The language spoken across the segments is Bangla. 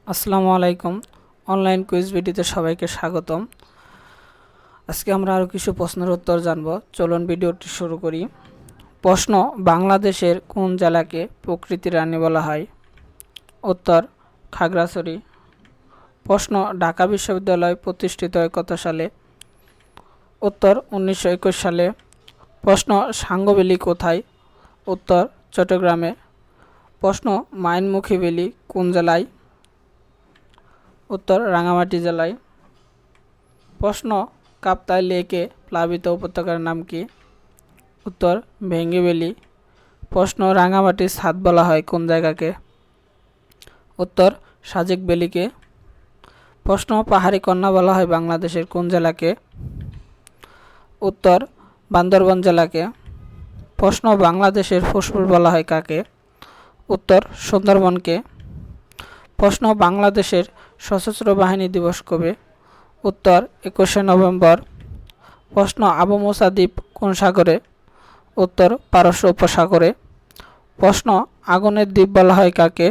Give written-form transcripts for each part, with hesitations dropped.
আসসালামু আলাইকুম। অনলাইন কুইজ ভিডিওতে সবাইকে স্বাগতম। আজকে আমরা আরও কিছু প্রশ্নের উত্তর জানব। চলুন ভিডিওটি শুরু করি। প্রশ্ন: বাংলাদেশের কোন জেলাকে প্রকৃতির রানী বলা হয়? উত্তর: খাগড়াছড়ি। প্রশ্ন: ঢাকা বিশ্ববিদ্যালয় প্রতিষ্ঠিত হয় কত সালে? উত্তর: 1921 সালে। প্রশ্ন: সাঙ্গু বেলি কোথায়? উত্তর: চট্টগ্রামে। প্রশ্ন: মাইনমুখী বেলি কোন জেলায়? উত্তর: রাঙ্গামাটি জেলায়। প্রশ্ন: কাপ্তাই লেকে প্লাবিত উপত্যকার নাম কি? উত্তর: ভেঙ্গি ভ্যালি। প্রশ্ন: রাঙ্গামাটির ছাদ বলা হয় কোন জায়গাকে? উত্তর: সাজেক ভ্যালিকে। প্রশ্ন: পাহাড়ি কন্যা বলা হয় বাংলাদেশের কোন জেলাকে? উত্তর: বান্দরবান জেলাকে। প্রশ্ন: বাংলাদেশের ফুসফুস বলা হয় কাকে? উত্তর: সুন্দরবনকে। প্রশ্ন: বাংলাদেশের সশস্ত্র বাহিনী দিবস কবে? উত্তর: 21শে নভেম্বর। প্রশ্ন: আবু মুসা দ্বীপ কোন সাগরে? উত্তর: পারস্য উপসাগরে। প্রশ্ন: আগুনের দ্বীপ বলা হয় কাকে?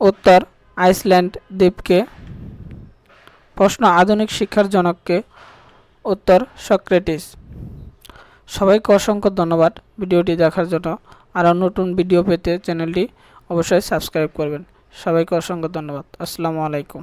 উত্তর: আইসল্যান্ড দ্বীপকে। প্রশ্ন: আধুনিক শিক্ষার জনককে? উত্তর: সক্রেটিস। সবাইকে অসংখ্য ধন্যবাদ ভিডিওটি দেখার জন্য। আরও নতুন ভিডিও পেতে চ্যানেলটি অবশ্যই সাবস্ক্রাইব করবেন। সবাইকে অসংখ্য ধন্যবাদ। আসসালামু আলাইকুম।